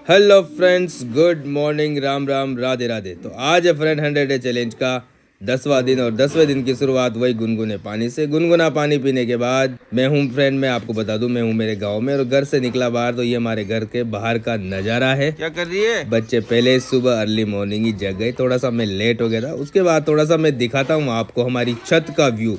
Hello friends, good morning, Ram Ram, Radhe Radhe. तो आज है फ्रेंड 100 डे चैलेंज का 10वां दिन और 10वें दिन की शुरुआत वही गुनगुने पानी से। गुनगुना पानी पीने के बाद मैं हूँ फ्रेंड, मैं आपको बता दूं, मैं हूँ मेरे गांव में और घर से निकला बाहर। तो ये हमारे घर के बाहर का नज़ारा है। क्या कर रही है? बच्चे पहले सुबह अर्ली मॉर्निंग ही जग गए, थोड़ा सा मैं लेट हो गया था। उसके बाद थोड़ा सा मैं दिखाता हूँ आपको हमारी छत का व्यू।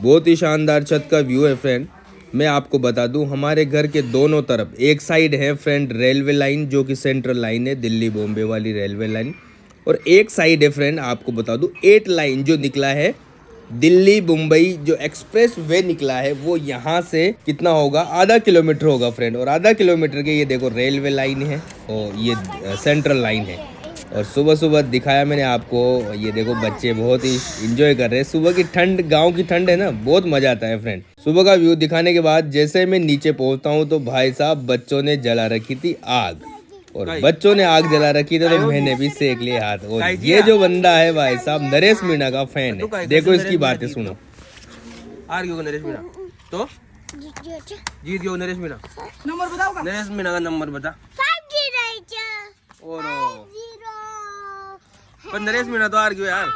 बहुत ही शानदार छत का व्यू है फ्रेंड। मैं आपको बता दूं, हमारे घर के दोनों तरफ एक साइड है फ्रेंड रेलवे लाइन, जो कि सेंट्रल लाइन है, दिल्ली बॉम्बे वाली रेलवे लाइन। और एक साइड है फ्रेंड, आपको बता दूं, 8 लाइन जो निकला है, दिल्ली मुंबई जो एक्सप्रेस वे निकला है, वो यहाँ से कितना होगा, आधा किलोमीटर होगा फ्रेंड। और आधा किलोमीटर के ये देखो रेलवे लाइन है और ये सेंट्रल लाइन है। और सुबह सुबह दिखाया मैंने आपको, ये देखो बच्चे बहुत ही इंजॉय कर रहे हैं। सुबह की ठंड, गांव की ठंड है ना, बहुत मजा आता है फ्रेंड। सुबह का व्यू दिखाने के बाद जैसे मैं नीचे पहुंचता हूं तो भाई साहब बच्चों ने जला रखी थी आग, और बच्चों ने आग जला रखी थी तो मैंने भी सेक लिए हाथ। और ये जो बंदा है भाई साहब नरेश मीणा का फैन है, देखो इसकी बातें सुनो। हार गयो नरेश मीणा तो जीत गयो नरेश मीणा। नंबर बताओ, नरेश मीणा का नंबर बता। और पर नरेश मीणा तो हार गयो यार।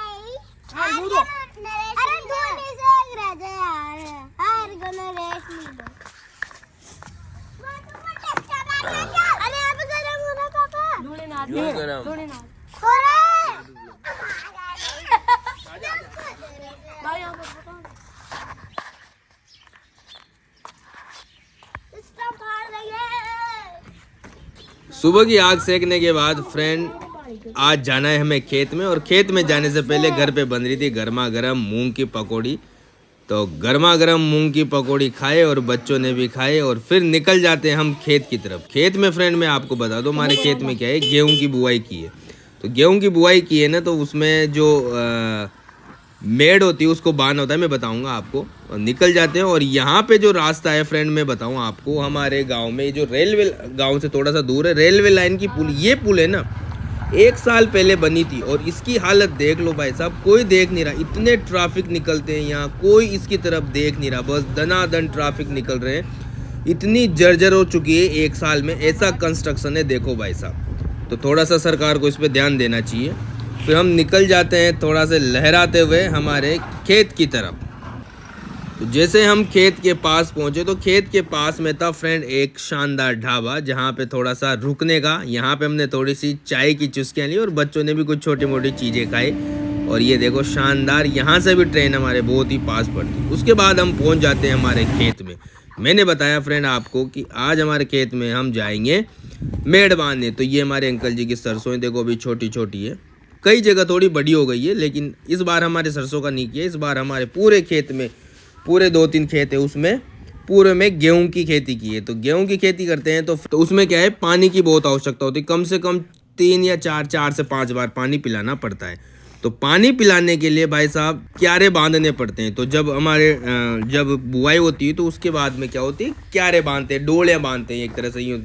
सुबह की आग सेकने के बाद फ्रेंड आज जाना है हमें खेत में। और खेत में जाने से पहले घर पे बन रही थी गर्मा गर्म मूंग की पकौड़ी। तो गर्मा गर्म मूंग की पकौड़ी खाए और बच्चों ने भी खाए, और फिर निकल जाते हैं हम खेत की तरफ। खेत में फ्रेंड मैं आपको बता दूं, हमारे खेत में क्या है, गेहूं की बुआई की है। तो गेहूं की बुआई की है ना, तो उसमें जो मेड़ होती है उसको बांध होता है, मैं बताऊंगा आपको। और निकल जाते हैं। और यहाँ पे जो रास्ता है फ्रेंड, मैं बताऊँ आपको, हमारे गांव में जो रेलवे, गांव से थोड़ा सा दूर है, रेलवे लाइन की पुल, ये पुल है ना, 1 साल पहले बनी थी। और इसकी हालत देख लो भाई साहब, कोई देख नहीं रहा। इतने ट्रैफिक निकलते हैं यहाँ, कोई इसकी तरफ देख नहीं रहा, बस दनादन ट्रैफिक निकल रहे हैं। इतनी जर्जर हो चुकी है 1 साल में, ऐसा कंस्ट्रक्शन है देखो भाई साहब। तो थोड़ा सा सरकार को इस पर ध्यान देना चाहिए। फिर हम निकल जाते हैं थोड़ा से लहराते हुए हमारे खेत की तरफ। तो जैसे हम खेत के पास पहुंचे तो खेत के पास में था फ्रेंड एक शानदार ढाबा, जहां पे थोड़ा सा रुकने का। यहाँ पे हमने थोड़ी सी चाय की चुस्कियाँ ली और बच्चों ने भी कुछ छोटी मोटी चीज़ें खाई। और ये देखो शानदार, यहाँ से भी ट्रेन हमारे बहुत ही पास पड़ती। उसके बाद हम पहुँच जाते हैं हमारे खेत में। मैंने बताया फ्रेंड आपको कि आज हमारे खेत में हम जाएंगे मेड़ बांधने। तो ये हमारे अंकल जी की सरसों देखो अभी छोटी छोटी है, कई जगह थोड़ी बड़ी हो गई है, लेकिन इस बार हमारे सरसों का नहीं किया। इस बार हमारे पूरे खेत में, पूरे 2-3 खेत है, उसमें पूरे में गेहूं की खेती की है। तो गेहूं की खेती करते हैं तो उसमें क्या है, पानी की बहुत आवश्यकता होती है। कम से कम 3 या 4 से 5 बार पानी पिलाना पड़ता है। तो पानी पिलाने के लिए भाई साहब क्यारे बांधने पड़ते हैं। तो जब हमारे जब बुआई होती है तो उसके बाद में क्या होती है, क्यारे बांधते हैं, डोलियाँ बांधते हैं, एक तरह से यूँ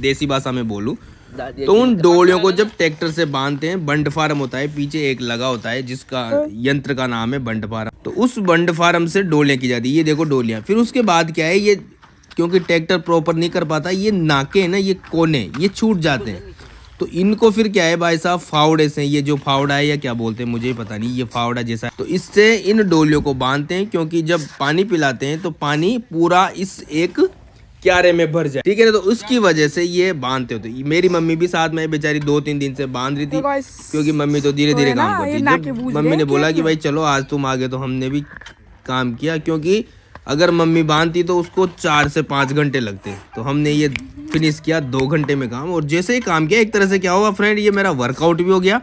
देसी भाषा में बोलूँ तो उन डोलियों को जब ट्रैक्टर से बांधते हैं, बंड फार्म होता है पीछे एक लगा होता है, जिसका यंत्र का नाम है बंड फार्म। तो उस बंड फार्म से डोलियाँ की जाती है। ये देखो डोलियाँ। फिर उसके बाद क्या है, ये क्योंकि ट्रैक्टर प्रॉपर नहीं कर पाता, ये नाके ना, ये कोने ये छूट जाते हैं। तो इनको फिर क्या है भाई साहब, फावड़े से, ये जो फावड़ा है या क्या बोलते हैं मुझे ही पता नहीं, ये फावड़ा जैसा है, तो इससे इन डोलियों को बांधते हैं। क्योंकि जब पानी पिलाते हैं तो पानी पूरा इस एक क्यारे में भर जाए, ठीक है ना। तो उसकी वजह से ये बांधते होते। मेरी मम्मी भी साथ में बेचारी 2-3 दिन से बांध रही थी, क्योंकि मम्मी तो धीरे धीरे काम करती है। जब मम्मी ने बोला कि भाई चलो आज तुम आ गए, तो हमने भी काम किया। क्योंकि अगर मम्मी बांधती तो उसको 4 से 5 घंटे लगते, तो हमने ये फिनिश किया 2 घंटे में काम। और जैसे ही काम किया, एक तरह से क्या हुआ फ्रेंड, ये मेरा वर्कआउट भी हो गया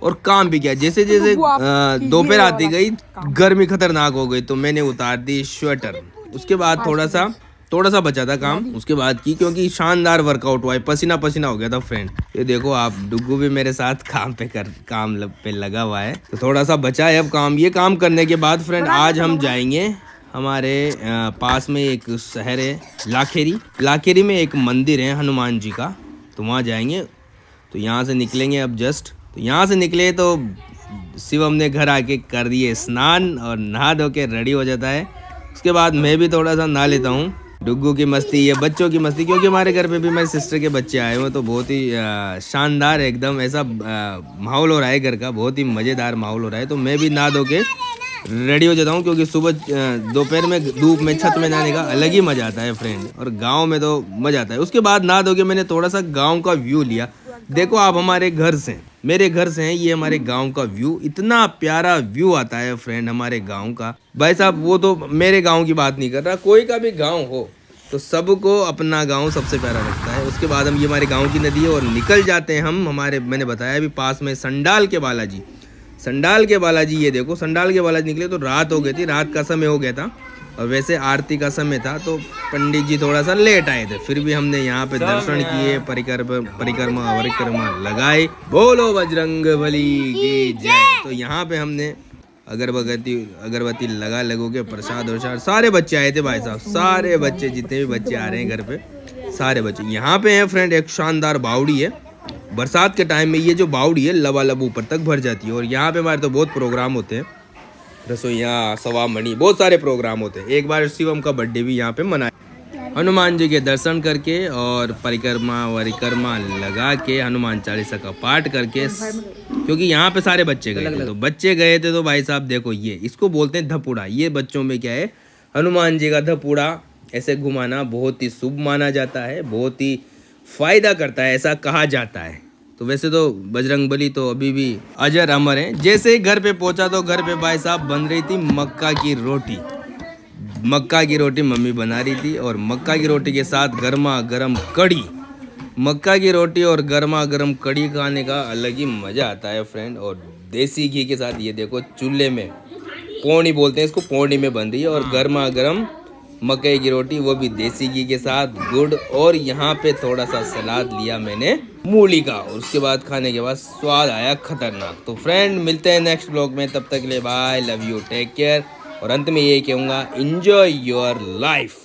और काम भी किया। जैसे जैसे दोपहर आती गई, गर्मी खतरनाक हो गई, तो मैंने उतार दी स्वेटर। उसके बाद थोड़ा सा बचा था काम, उसके बाद की, क्योंकि शानदार वर्कआउट हुआ है, पसीना पसीना हो गया था फ्रेंड। ये देखो आप, डुग्गू भी मेरे साथ काम पे लगा हुआ है। तो थोड़ा सा बचा है अब काम। ये काम करने के बाद फ्रेंड आज हम जाएंगे हमारे पास में एक शहर है लाखेरी में एक मंदिर है हनुमान जी का, तो वहाँ जाएंगे। तो यहाँ से निकलेंगे अब जस्ट। तो यहाँ से निकले तो शिवम ने घर आके कर दिए स्नान और नहा धो के रेडी हो जाता है। उसके बाद मैं भी थोड़ा सा नहा लेता हूँ। डुग्गू की मस्ती, ये बच्चों की मस्ती, क्योंकि हमारे घर पे भी मेरे सिस्टर के बच्चे आए हुए, तो बहुत ही शानदार एकदम ऐसा माहौल हो रहा है घर का, बहुत ही मज़ेदार माहौल हो रहा है। तो मैं भी नहा धो के रेडी हो जाता हूँ, क्योंकि सुबह दोपहर में धूप में छत में नहाने का अलग ही मज़ा आता है फ्रेंड, और गाँव में तो मज़ा आता है। उसके बाद नहा धो के मैंने थोड़ा सा गाँव का व्यू लिया। देखो आप हमारे घर से, मेरे घर से हैं, ये हमारे गांव का व्यू, इतना प्यारा व्यू आता है फ्रेंड हमारे गांव का। भाई साहब वो तो मेरे गांव की बात नहीं कर रहा, कोई का भी गांव हो तो सबको अपना गांव सबसे प्यारा लगता है। उसके बाद हम, ये हमारे गांव की नदी है और निकल जाते हैं हम हमारे, मैंने बताया अभी पास में संडाल के बालाजी, संडाल के बालाजी, ये देखो संडाल के बालाजी निकले तो रात हो गई थी, रात का समय हो गया था, और वैसे आरती का समय था, तो पंडित जी थोड़ा सा लेट आए थे। फिर भी हमने यहाँ पे दर्शन किए, परिक्रमा लगाए। बोलो बजरंग बली की जय। तो यहाँ पे हमने अगरबत्ती लगो के प्रसाद वरसाद, सारे बच्चे आए थे भाई साहब, सारे बच्चे, जितने भी बच्चे आ रहे हैं घर पे, सारे बच्चे यहाँ पे हैं फ्रेंड। एक शानदार बावड़ी है, बरसात के टाइम में ये जो बावड़ी है लबालब ऊपर तक भर जाती है। और यहाँ पे हमारे तो बहुत प्रोग्राम होते हैं, रसोइया, सवा मणि, बहुत सारे प्रोग्राम होते हैं। एक बार शिवम का बर्थडे भी यहाँ पे मनाया। हनुमान जी के दर्शन करके और परिक्रमा लगा के, हनुमान चालीसा का पाठ करके, क्योंकि यहाँ पे सारे बच्चे गए थे, तो बच्चे गए थे तो भाई साहब देखो, ये इसको बोलते हैं धपूड़ा। ये बच्चों में क्या है, हनुमान जी का धपूड़ा ऐसे घुमाना बहुत ही शुभ माना जाता है, बहुत ही फायदा करता है, ऐसा कहा जाता है। तो वैसे तो बजरंग बली तो अभी भी अजर अमर है। जैसे ही घर पे पहुंचा तो घर पे भाई साहब बन रही थी मक्का की रोटी। मक्का की रोटी मम्मी बना रही थी, और मक्का की रोटी के साथ गर्मा गर्म कड़ी। मक्का की रोटी और गर्मा गर्म कड़ी खाने का अलग ही मज़ा आता है फ्रेंड, और देसी घी के साथ। ये देखो चूल्हे में, पौनी बोलते हैं इसको, पौनी में बन रही है, और गर्मा गर्म मकई की रोटी, वो भी देसी घी के साथ, गुड़, और यहाँ पे थोड़ा सा सलाद लिया मैंने मूली का, और उसके बाद खाने के बाद स्वाद आया खतरनाक। तो फ्रेंड मिलते हैं नेक्स्ट ब्लॉग में, तब तक के लिए bye, love you, take care. और अंत में यही कहूँगा, एंजॉय योर लाइफ।